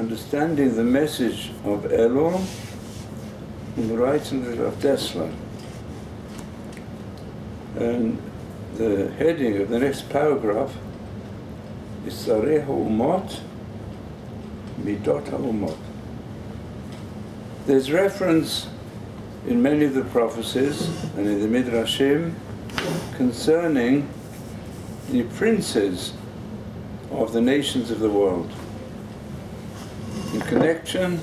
understanding the message of Elul in the writings of Dessler. And the heading of the next paragraph is Sareh Ha'umot, Midot Ha'umot. There's reference in many of the prophecies and in the Midrashim concerning the princes of the nations of the world in connection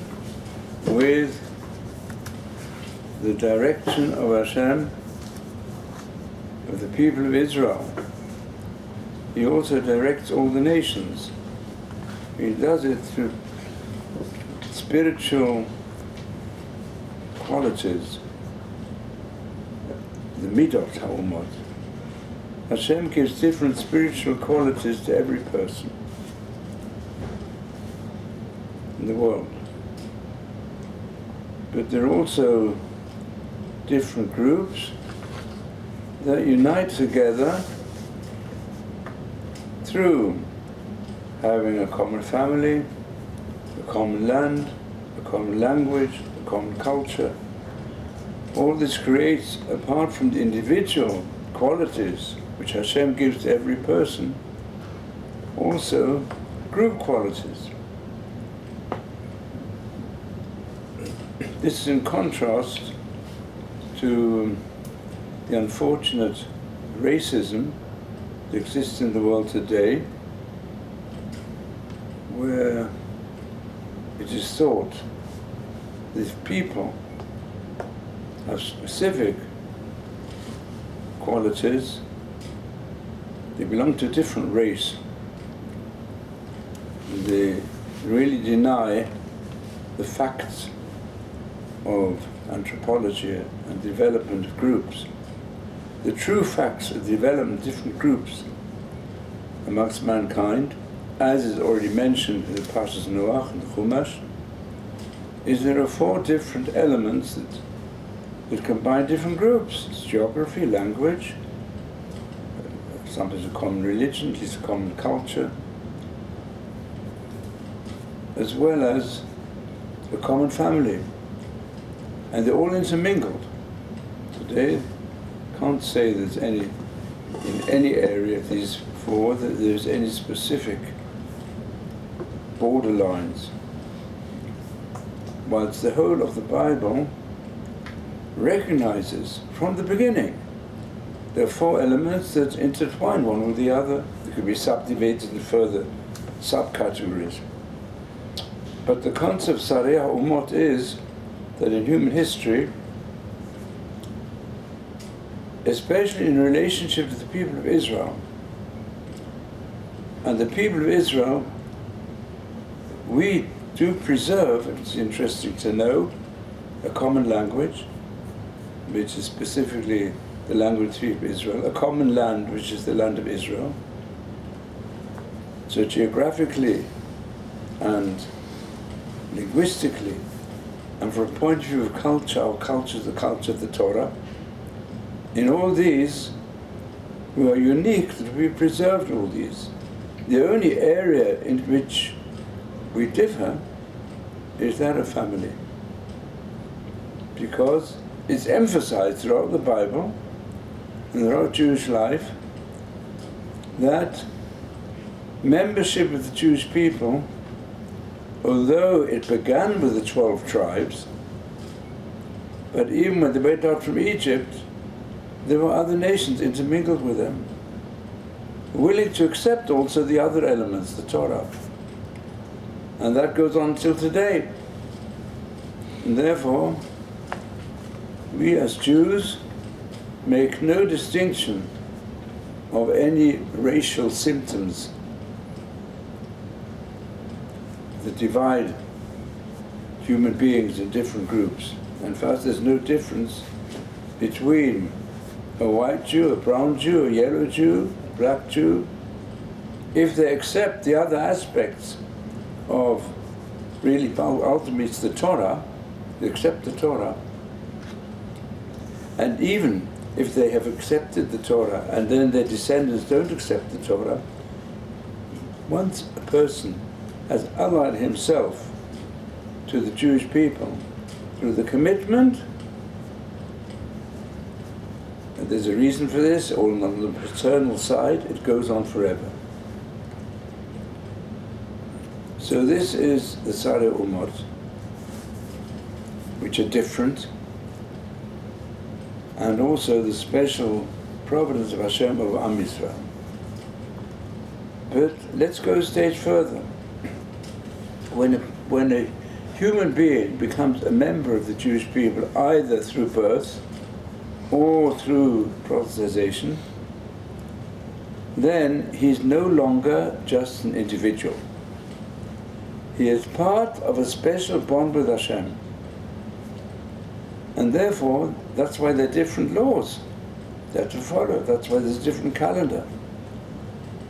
with the direction of Hashem of the people of Israel. He also directs all the nations. He does it through spiritual qualities, the midot ha'umot. Hashem gives different spiritual qualities to every person in the world. But there are also different groups that unite together through having a common family, a common land, a common language, a common culture. All this creates, apart from the individual qualities which Hashem gives to every person, also group qualities. This is in contrast to the unfortunate racism that exists in the world today, where it is thought that if people have specific qualities, they belong to a different race. They really deny the facts of anthropology and development of groups. The true facts of the development of different groups amongst mankind, as is already mentioned in the Parshas Noach and the Chumash, is there are 4 different elements that combine different groups. It's geography, language, sometimes a common religion, at least a common culture, as well as a common family. And they're all intermingled. Today, can't say there's any, in any area of these 4, that there's any specific borderlines. Whilst the whole of the Bible recognizes from the beginning there are 4 elements that intertwine one with the other. They could be subdivided in further subcategories. But the concept Sareh Ha'umot is that in human history, especially in relationship to the people of Israel, and the people of Israel, we do preserve, it's interesting to know, a common language, which is specifically the language of the people of Israel, a common land, which is the land of Israel. So geographically and linguistically, and from a point of view of culture, our culture is the culture of the Torah. In all these, we are unique that we preserved all these. The only area in which we differ is that of family, because it's emphasized throughout the Bible and throughout Jewish life that membership of the Jewish people, although it began with the 12 tribes, but even when they went out from Egypt, there were other nations intermingled with them, willing to accept also the other elements, the Torah. And that goes on till today. And therefore, we as Jews make no distinction of any racial symptoms that divide human beings in different groups. In fact, there's no difference between a white Jew, a brown Jew, a yellow Jew, a black Jew, if they accept the other aspects of really ultimately it's the Torah, they accept the Torah. And even if they have accepted the Torah and then their descendants don't accept the Torah, once a person has allied himself to the Jewish people through the commitment, and there's a reason for this, all on the paternal side, it goes on forever. So this is the Tzadei Umot, which are different, and also the special providence of Hashem over Am Yisrael. But let's go a stage further. When a human being becomes a member of the Jewish people, either through birth or through proselytization, then he's no longer just an individual. He is part of a special bond with Hashem. And therefore, that's why there are different laws they have to follow. That's why there's a different calendar.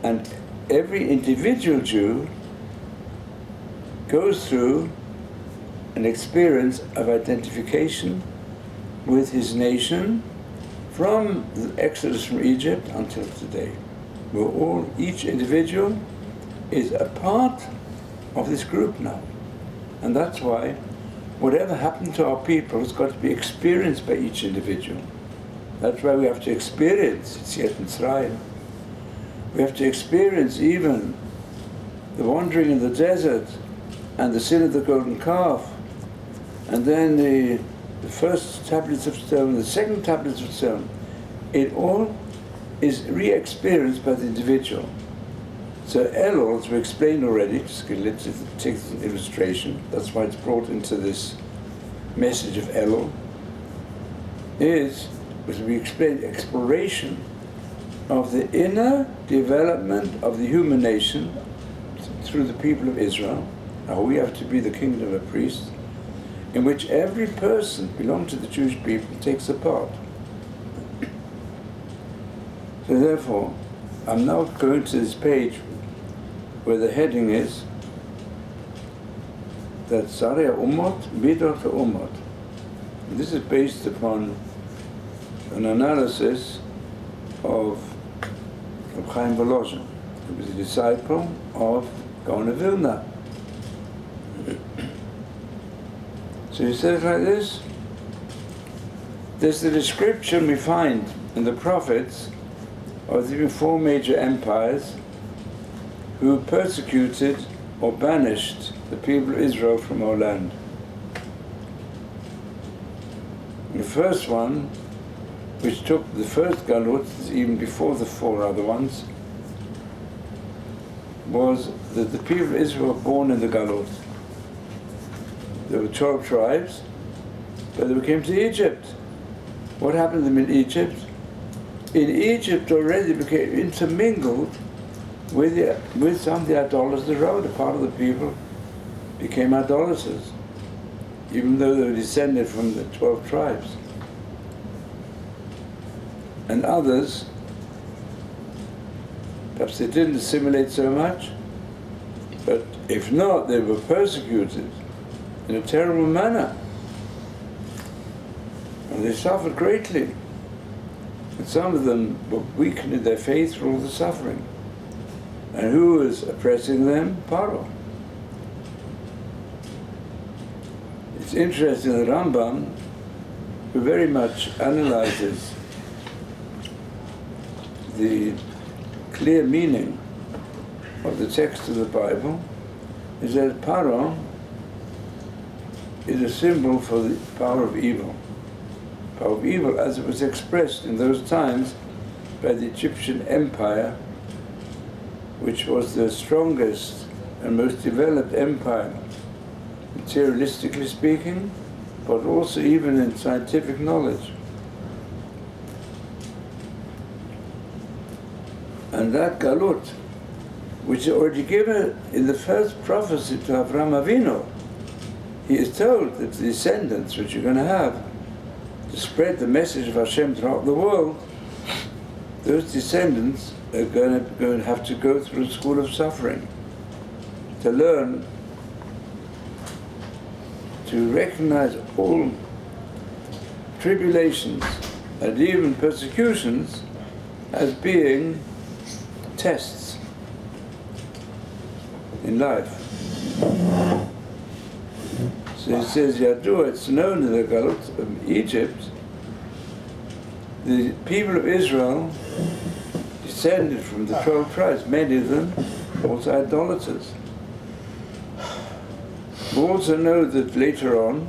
And every individual Jew goes through an experience of identification with his nation from the Exodus from Egypt until today. Each individual is a part of this group now. And that's why whatever happened to our people has got to be experienced by each individual. That's why we have to experience Yetziat Mitzrayim. We have to experience even the wandering in the desert and the sin of the golden calf, and then the first tablets of stone, the second tablets of stone. It all is re-experienced by the individual. So Elul, as we explained already, just let's take an illustration, that's why it's brought into this message of Elul, is, as we explained, exploration of the inner development of the human nation through the people of Israel. Now we have to be the kingdom of priests, in which every person belonging to the Jewish people takes a part. So therefore, I'm now going to this page where the heading is that Tzadei Umot, Midot Umot. This is based upon an analysis of Chaim Volozhin, who was a disciple of Gaon of Vilna. So he says like this: there's the description we find in the prophets of the four major empires who persecuted or banished the people of Israel from our land. The first one, which took the first galut, even before the four other ones, was that the people of Israel were born in the galut. There were 12 tribes, but they came to Egypt. What happened to them in Egypt? In Egypt already became intermingled with some of the idolaters around. A part of the people became idolaters, even though they were descended from the 12 tribes. And others, perhaps they didn't assimilate so much, but if not, they were persecuted in a terrible manner. And they suffered greatly. And some of them were weakened in their faith through all the suffering. And who was oppressing them? Paro. It's interesting that Rambam, who very much analyzes the clear meaning of the text of the Bible, is that Paro is a symbol for the power of evil. Power of evil as it was expressed in those times by the Egyptian Empire, which was the strongest and most developed empire, materialistically speaking, but also even in scientific knowledge. And that galut, which is already given in the first prophecy to Avraham Avinu, he is told that the descendants which you're going to have to spread the message of Hashem throughout the world, those descendants are going to have to go through a school of suffering to learn to recognize all tribulations and even persecutions as being tests in life. So he says, Yadua, it's known in the Galut of Egypt, the people of Israel descended from the 12 tribes, many of them also idolaters. We also know that later on,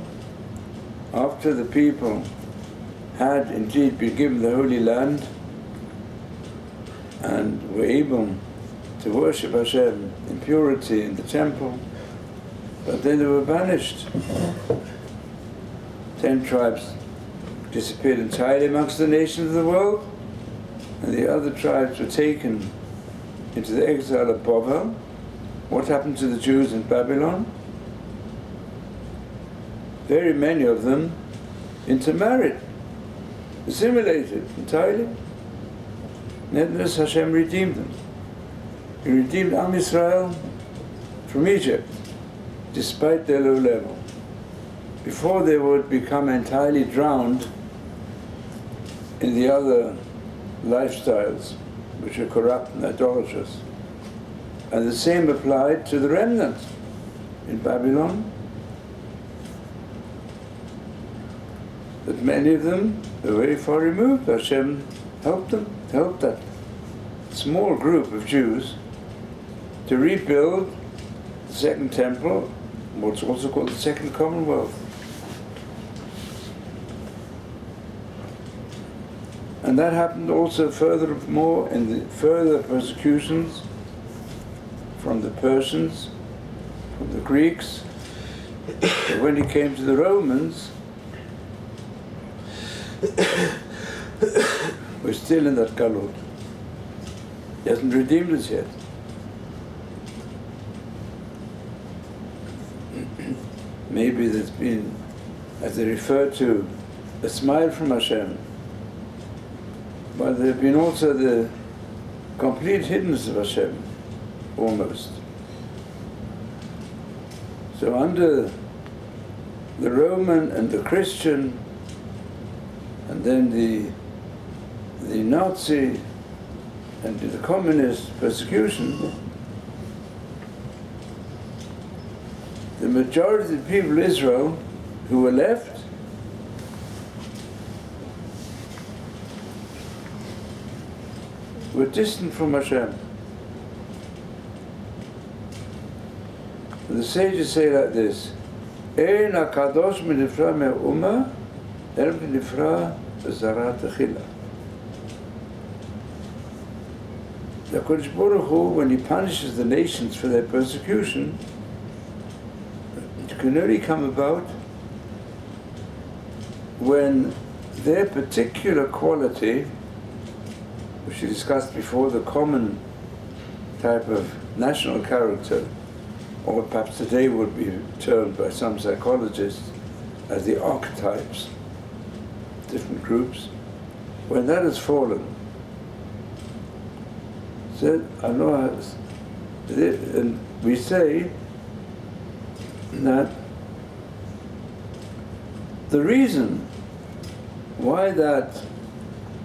after the people had indeed been given the Holy Land and were able to worship Hashem in purity in the temple, but then they were banished. 10 tribes disappeared entirely amongst the nations of the world, and the other tribes were taken into the exile of Babel. What happened to the Jews in Babylon? Very many of them intermarried, assimilated entirely. Nevertheless, Hashem redeemed them. He redeemed Am Yisrael from Egypt, despite their low level, before they would become entirely drowned in the other lifestyles, which are corrupt and idolatrous. And the same applied to the remnant in Babylon, that many of them were very far removed. Hashem helped them, helped that small group of Jews to rebuild the Second Temple, what's also called the Second Commonwealth. And that happened also furthermore in the further persecutions from the Persians, from the Greeks. But when he came to the Romans, we're still in that galut. He hasn't redeemed us yet. Maybe there's been, as they refer to, a smile from Hashem, but there have been also the complete hiddenness of Hashem, almost. So under the Roman and the Christian, and then the Nazi and the communist persecution, the majority of the people of Israel who were left were distant from Hashem. The sages say like this: Ein hakadosh minifra me'uma el minifra b'zarat achila. The Kodesh Baruch Hu, when he punishes the nations for their persecution, it can only come about when their particular quality, which we discussed before, the common type of national character, or perhaps today would be termed by some psychologists as the archetypes, different groups, when that has fallen, so Allah has, and we say that the reason why that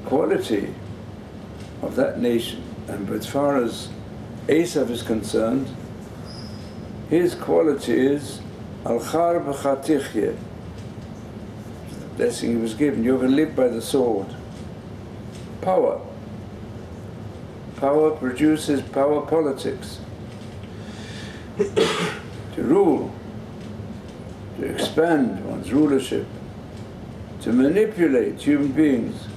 quality of that nation, and as far as Esav is concerned, his quality is al-char b'chatichye, the blessing he was given. You're going to live by the sword. Power. Power produces power politics. To rule, to expand one's rulership, to manipulate human beings.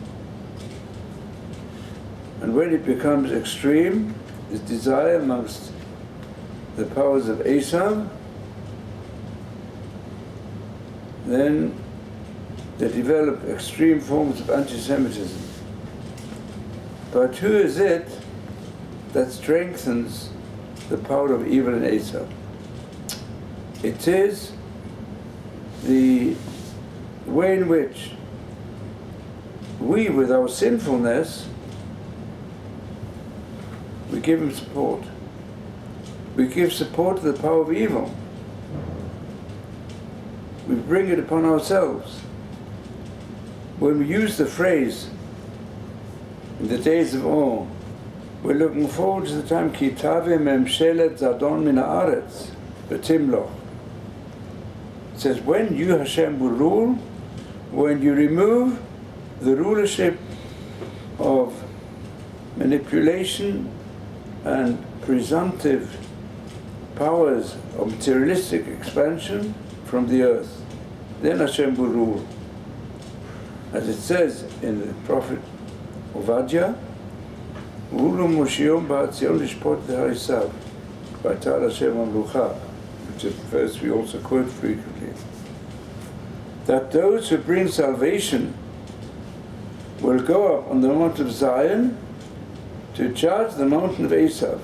And when it becomes extreme, this desire amongst the powers of Esav, then they develop extreme forms of anti-Semitism. But who is it that strengthens the power of evil in Esav? It is the way in which we, with our sinfulness, we give him support. We give support to the power of evil. We bring it upon ourselves. When we use the phrase, in the days of awe, we're looking forward to the time, Ki tave memshelet zadon min haaretz, Betimloch. It says, when you, Hashem, will rule, when you remove the rulership of manipulation and presumptive powers of materialistic expansion from the earth, then Hashem will rule. As it says in the prophet Obadiah, Ulu Moshiom Ba'atzion Lishpot De'harisav, Ba'atal Hashem Amlucha, which is a verse we also quote frequently, that those who bring salvation will go up on the Mount of Zion to judge the mountain of Esav,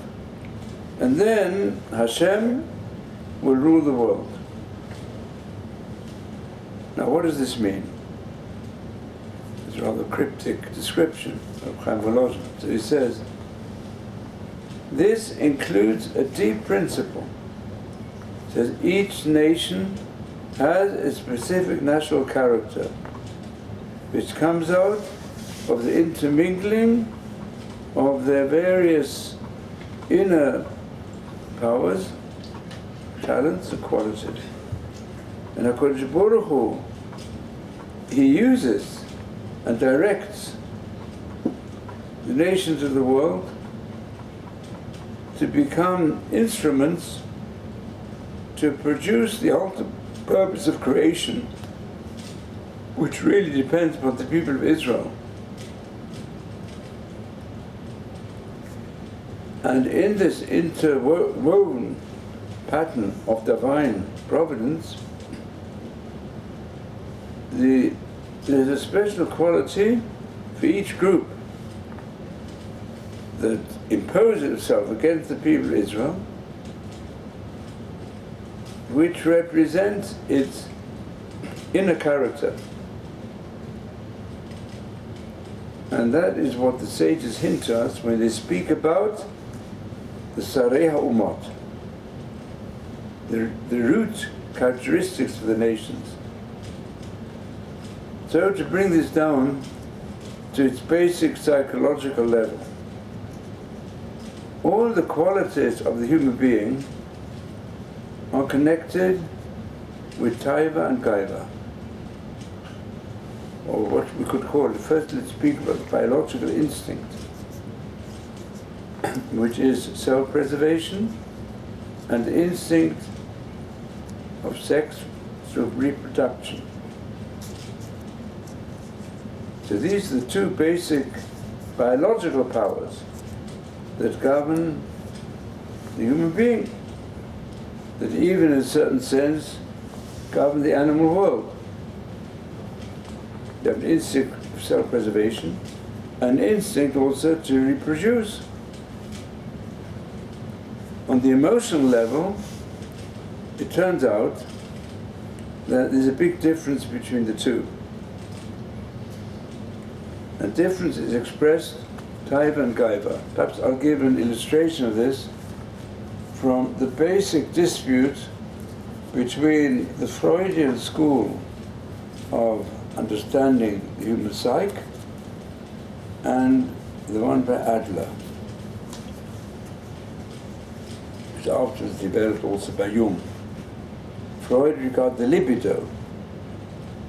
and then Hashem will rule the world. Now what does this mean? It's a rather cryptic description of Chaim Volozhin. So he says, this includes a deep principle. It says each nation has a specific national character, which comes out of the intermingling of their various inner powers, talents and qualities. And HaKadosh Baruch Hu, He uses and directs the nations of the world to become instruments to produce the ultimate purpose of creation, which really depends upon the people of Israel. And in this interwoven pattern of divine providence, there's a special quality for each group that imposes itself against the people of Israel, which represents its inner character. And that is what the sages hint to us when they speak about the Sarei HaUmot, the root characteristics of the nations. So to bring this down to its basic psychological level, all the qualities of the human being are connected with Taiva and Gaiva, or what we could call it. First, let's speak about the biological instinct, which is self-preservation, and the instinct of sex through reproduction. So these are the two basic biological powers that govern the human being, that even in a certain sense govern the animal world. They have an instinct of self-preservation, an instinct also to reproduce. On the emotional level, it turns out that there's a big difference between the two. And difference is expressed Taiva and Gaiva. Perhaps I'll give an illustration of this from the basic dispute between the Freudian school of understanding the human psyche and the one by Adler, which afterwards developed also by Jung. Freud regarded the libido,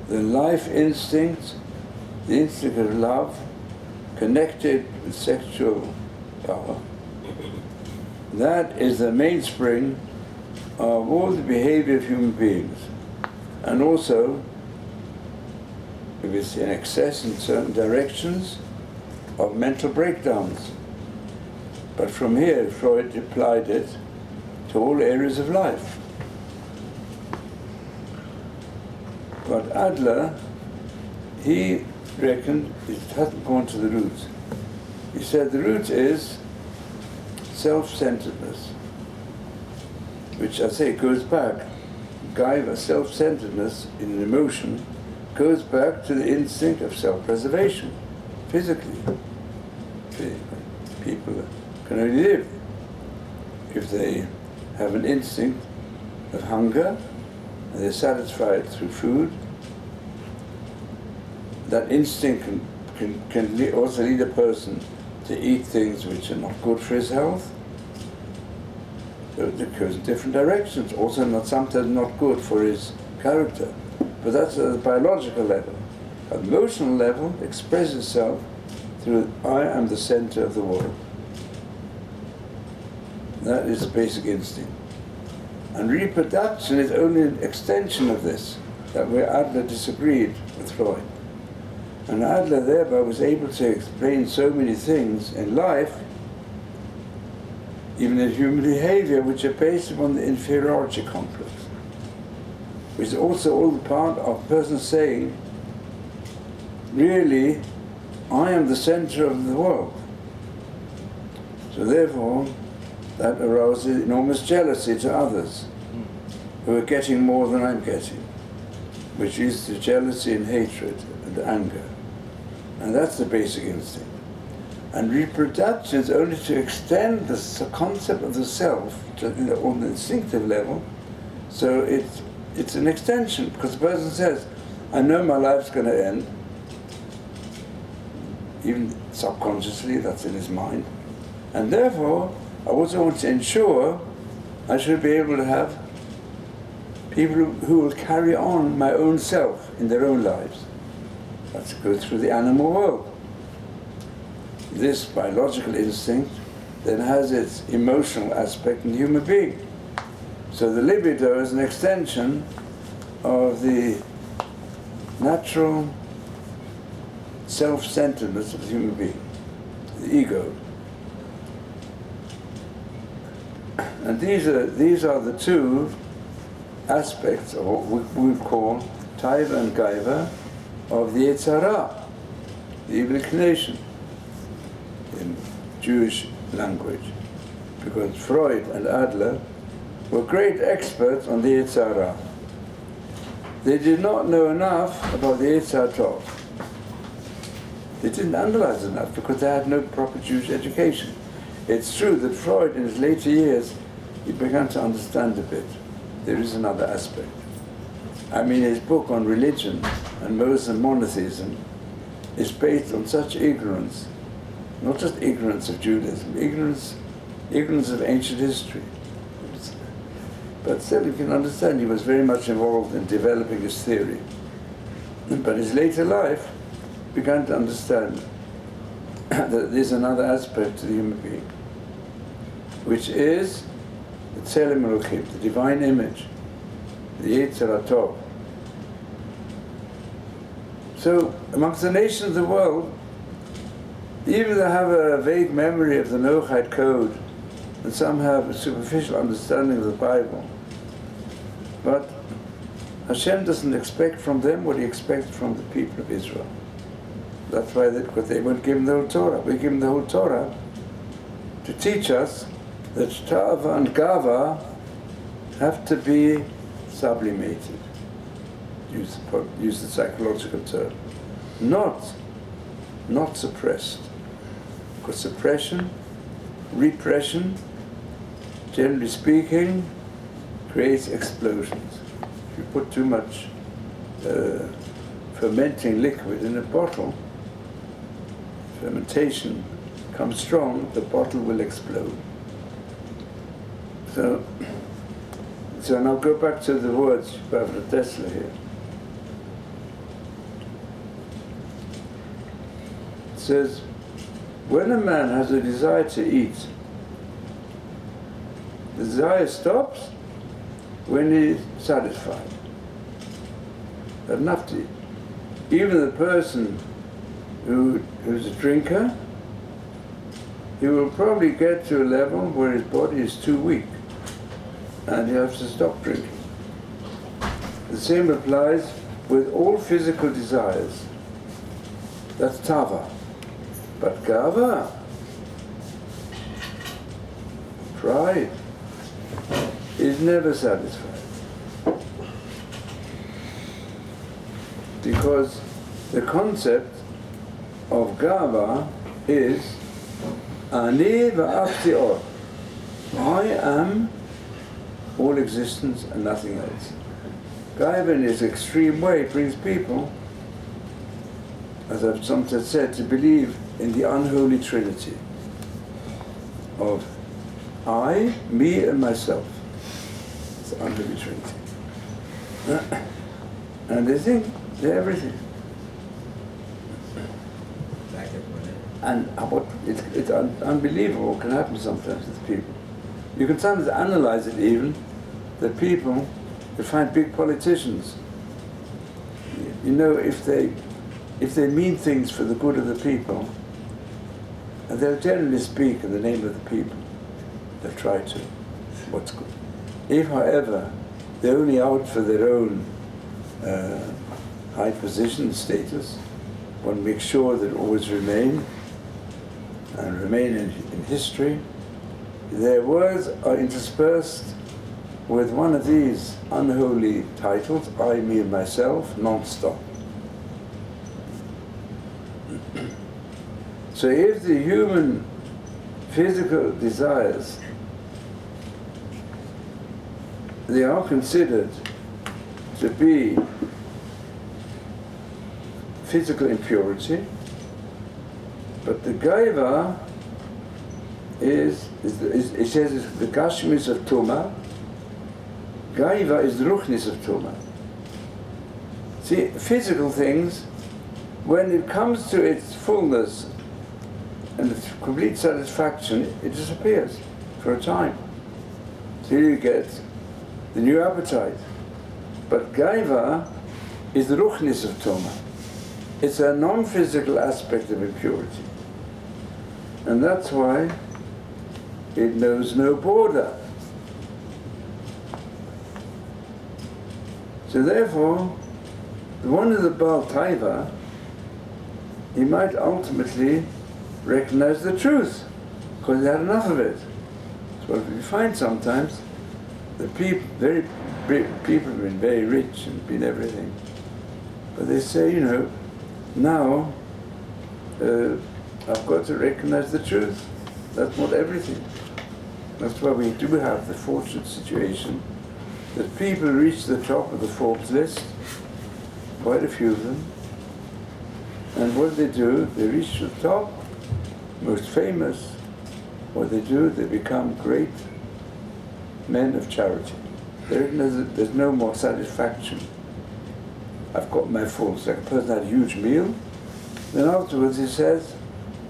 the life instinct, the instinct of love, connected with sexual power. That is the mainspring of all the behavior of human beings. And also, if it's in excess in certain directions, of mental breakdowns. But from here, Freud applied it to all areas of life. But Adler, he reckoned it hasn't gone to the root. He said the root is self-centeredness, which I say goes back. Gaiva, self-centeredness in an emotion, goes back to the instinct of self-preservation, physically. People can only live if they have an instinct of hunger, and they're satisfied through food. That instinct can also lead a person to eat things which are not good for his health. So it goes in different directions, also sometimes not good for his character. But that's at the biological level. At the emotional level, expresses itself through I am the center of the world. That is the basic instinct. And reproduction is only an extension of this, that where Adler disagreed with Freud. And Adler thereby was able to explain so many things in life, even in human behavior, which are based upon the inferiority complex, which is also all the part of a person saying, really, I am the center of the world. So therefore, that arouses enormous jealousy to others who are getting more than I'm getting, which is the jealousy and hatred and anger. And that's the basic instinct. And reproduction is only to extend the concept of the self on the instinctive level. So it's an extension, because the person says, I know my life's going to end. Even subconsciously, that's in his mind. And therefore, I also want to ensure I should be able to have people who will carry on my own self in their own lives. That's to go through the animal world. This biological instinct then has its emotional aspect in the human being. So the libido is an extension of the natural self-centeredness of the human being, the ego. And these are the two aspects of what we would call Taiva and Gaiva of the Yetzer Hara, the evil inclination, in Jewish language. Because Freud and Adler were great experts on the Yetzer Hara. They did not know enough about the Yetzer Tov. They didn't analyze enough because they had no proper Jewish education. It's true that Freud, in his later years, he began to understand a bit. There is another aspect. I mean, his book on religion and Muslim monotheism is based on such ignorance, not just ignorance of Judaism, ignorance of ancient history. But still, you can understand he was very much involved in developing his theory. But his later life began to understand that there's another aspect to the human being, which is the Tzelem Elohim, the divine image, the Yetzer Tov. So, amongst the nations of the world, even they have a vague memory of the Noachide Code, and some have a superficial understanding of the Bible. But Hashem doesn't expect from them what he expects from the people of Israel. That's why they weren't given the whole Torah. We give them the whole Torah to teach us that Tava and Gava have to be sublimated. Use the psychological term. Not suppressed. Because suppression, repression, generally speaking, creates explosions. If you put too much fermenting liquid in a bottle, fermentation comes strong, the bottle will explode. So now go back to the words of Dessler here. It says, when a man has a desire to eat, the desire stops when he's satisfied. Enough to eat. Even the person who's a drinker, he will probably get to a level where his body is too weak and he has to stop drinking. The same applies with all physical desires. That's Tava. But Gava, pride, is never satisfied. Because the concept of Gava is Ani va'afti or. I am all existence and nothing else. Gaiva in its extreme way brings people, as I've sometimes said, to believe in the unholy trinity of I, me, and myself. It's the unlimited Trinity. And they think they're everything. And it's unbelievable what can happen sometimes with people. You can sometimes analyze it even, that people, you find big politicians, you know, if they mean things for the good of the people, and they'll generally speak in the name of the people. They'll try to. What's good. If, however, they're only out for their own high position, status, one makes sure that it always remain, and remain in history, their words are interspersed with one of these unholy titles, I, me, and myself, non-stop. So if the human physical desires, they are considered to be physical impurity, but the gaiva it says it's the gashmis of Tuma. Gaiva is the ruchnis of Tuma. See, physical things, when it comes to its fullness and its complete satisfaction, it disappears for a time. So you get the new appetite. But Gaiva is the ruchnis of Tuma. It's a non-physical aspect of impurity. And that's why it knows no border. So therefore, one of the Baal Taiva, he might ultimately recognize the truth, because he had enough of it. So what we find sometimes, the people have been very rich and been everything, but they say, you know, now I've got to recognize the truth. That's not everything. That's why we do have the fortunate situation that people reach the top of the Forbes list, quite a few of them, and what they do, they reach the top, most famous, what they do, they become great men of charity. There's no more satisfaction. I've got my full. It's like a person had a huge meal, then afterwards he says,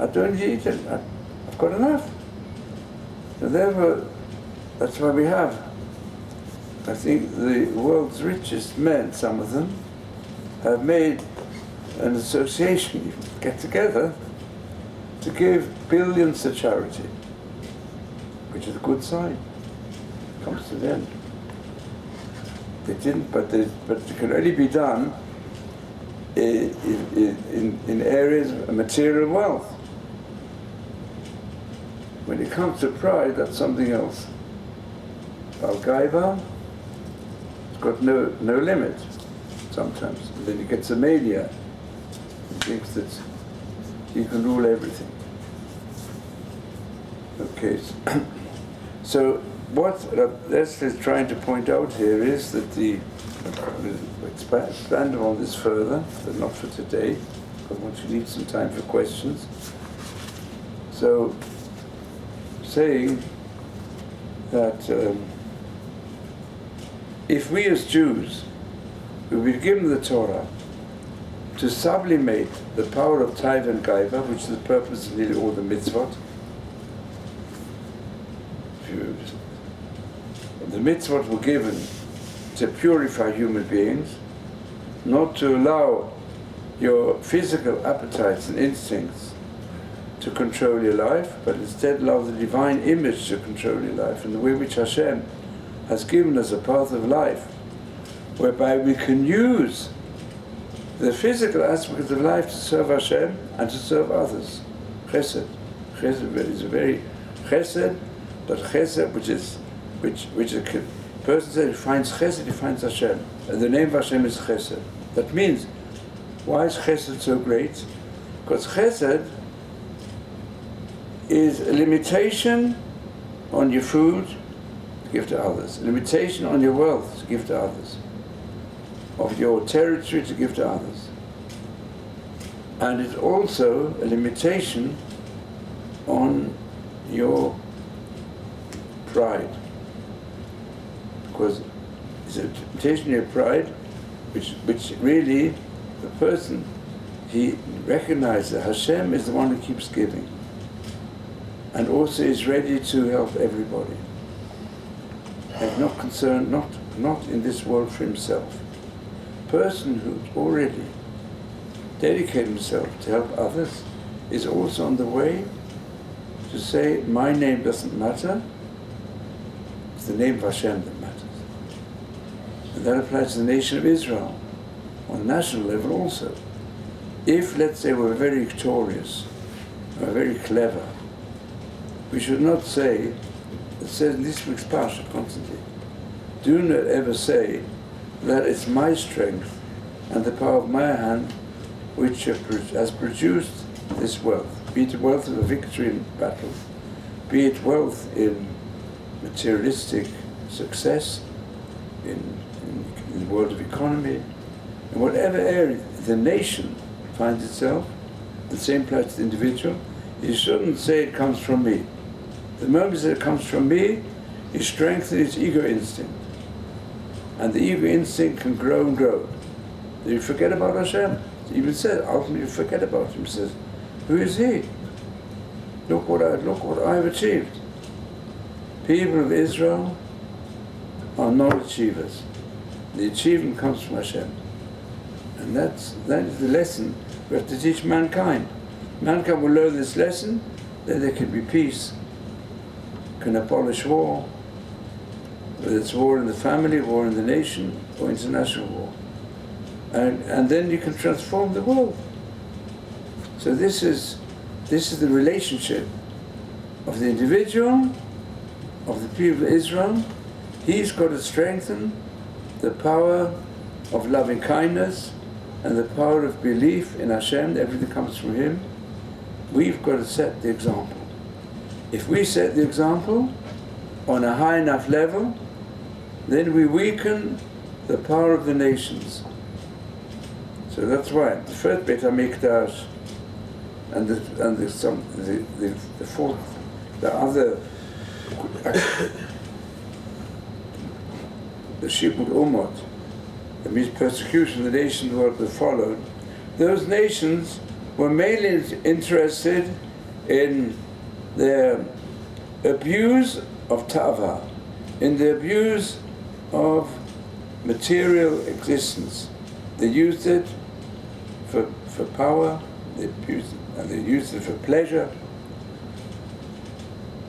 I don't need to eat it, I've got enough. And therefore, that's why we have, I think, the world's richest men, some of them, have made an association, get together, to give billions to charity, which is a good sign. It comes to them. They didn't, but it can only be done in areas of material wealth. When it comes to pride, that's something else. Al-Gaiva, it's got no limit sometimes. And then he gets a mania. He thinks that he can rule everything. Okay, so what Dessler is trying to point out here is that we'll expand on this further, but not for today, because I want to leave some time for questions. So, saying that if we as Jews, we were given the Torah to sublimate the power of Taiva and Gaiva, which is the purpose of nearly all the mitzvot. The mitzvot were given to purify human beings, not to allow your physical appetites and instincts to control your life, but instead allow the divine image to control your life, and the way which Hashem has given us a path of life, whereby we can use the physical aspects of life to serve Hashem and to serve others. Chesed. Chesed is a very chesed, but chesed which a person says, he finds chesed, he finds Hashem. And the name of Hashem is chesed. That means, why is chesed so great? Because chesed is a limitation on your food to give to others, a limitation on your wealth to give to others, of your territory to give to others. And it's also a limitation on your pride. Because it's a temptation of pride, which really, the person, he recognizes that Hashem is the one who keeps giving, and also is ready to help everybody, and not concerned, not in this world for himself. Person who's already dedicated himself to help others is also on the way to say, my name doesn't matter, it's the name of Hashem that matters. And that applies to the nation of Israel, on a national level also. If, let's say, we're very victorious, we're very clever, we should not say, it says in this week's Parsha constantly, do not ever say that it's my strength and the power of my hand which has produced this wealth, be it wealth of a victory in battle, be it wealth in materialistic success, in the world of economy, in whatever area the nation finds itself, the same place to the individual, you shouldn't say it comes from me. The moment that it comes from me, you strengthen its ego instinct. And the ego instinct can grow and grow. Then you forget about Hashem. He even said, ultimately you forget about him. He says, who is he? Look what I've achieved. People of Israel are not achievers. The achievement comes from Hashem. And that is the lesson we have to teach mankind. Mankind will learn this lesson, then there can be peace, can abolish war, whether it's war in the family, war in the nation, or international war. And then you can transform the world. So this is the relationship of the individual, of the people of Israel. He's got to strengthen the power of loving kindness and the power of belief in Hashem, that everything comes from Him. We've got to set the example. If we set the example on a high enough level, then we weaken the power of the nations. So that's why the first Beit HaMikdash and the fourth, the other, the Shibud Umot, that means persecution of the nations that followed, those nations were mainly interested in their abuse of Tava, in the abuse of material existence. They used it for power, they abused it, and they used it for pleasure.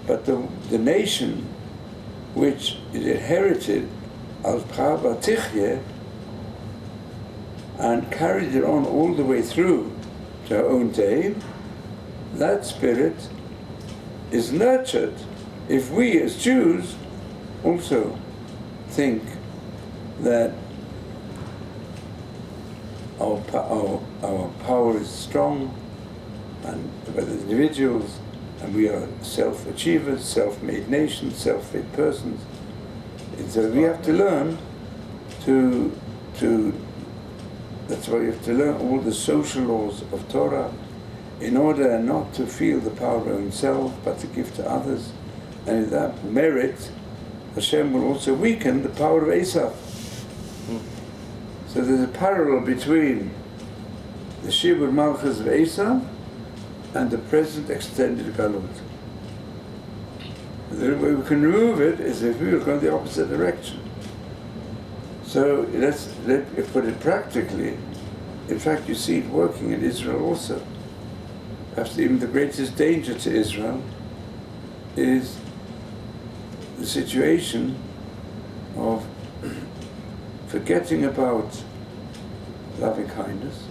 But the nation which it inherited al Prava Tichye and carried it on all the way through to our own day, that spirit is nurtured if we as Jews also think that our power is strong, and whether individuals, and we are self-achievers, self-made nations, self-made persons. And so we have to learn that's why we have to learn all the social laws of Torah in order not to feel the power of oneself, but to give to others. And in that merit, Hashem will also weaken the power of Esav. So there's a parallel between the Shibud Malchus of Esav and the present extended Galut. The way we can remove it is if we will go in the opposite direction. So let's put it practically. In fact, you see it working in Israel also. Perhaps even the greatest danger to Israel is the situation of forgetting about loving kindness.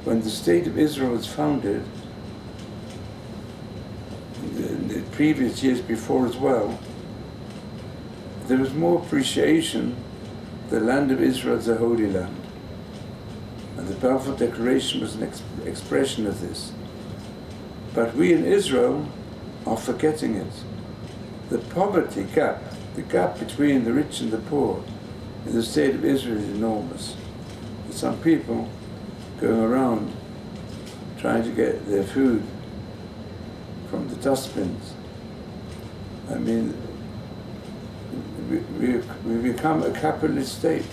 When the state of Israel was founded, in the previous years before as well, there was more appreciation of the land of Israel as a holy land. And the Balfour Declaration was an expression of this. But we in Israel are forgetting it. The poverty gap, the gap between the rich and the poor in the state of Israel is enormous. There's some people going around trying to get their food from the dustbins. I mean, we become a capitalist state.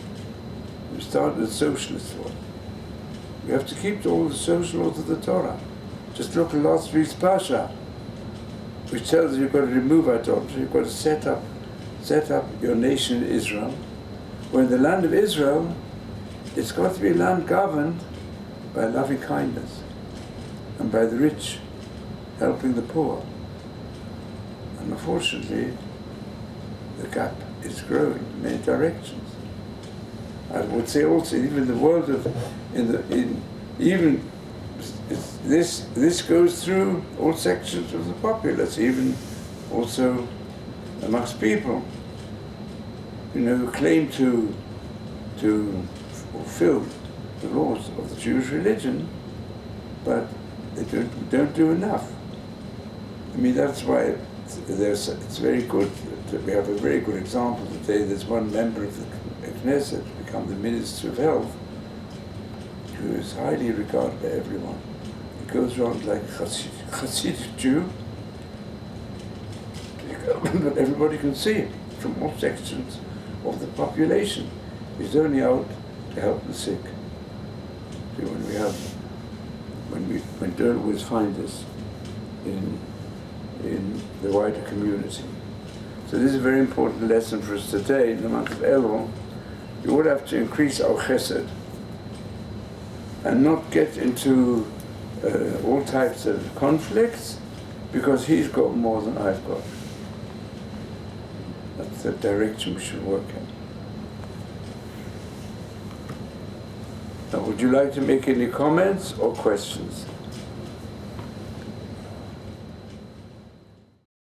We started a socialist one. We have to keep all the social laws of the Torah. Just look at last week's Pasha, which tells you you've got to remove idolatry, you've got to set up your nation Israel. When the land of Israel, it's got to be a land governed by loving kindness and by the rich helping the poor. And unfortunately, the gap is growing in many directions. I would say also, even in the world of, this goes through all sections of the populace, even also amongst people, who claim to fulfill the laws of the Jewish religion, but they don't do enough. I mean, that's why it's very good that we have a very good example today. There's one member of the Knesset become the Minister of Health, who is highly regarded by everyone. He goes around like Hasidic Jew, but everybody can see it from all sections of the population. He's only out to help the sick. See, we don't always find this in the wider community. So this is a very important lesson for us today. In the month of Elul, we all have to increase our chesed and not get into all types of conflicts because he's got more than I've got. That's the direction we should work in. Now, would you like to make any comments or questions?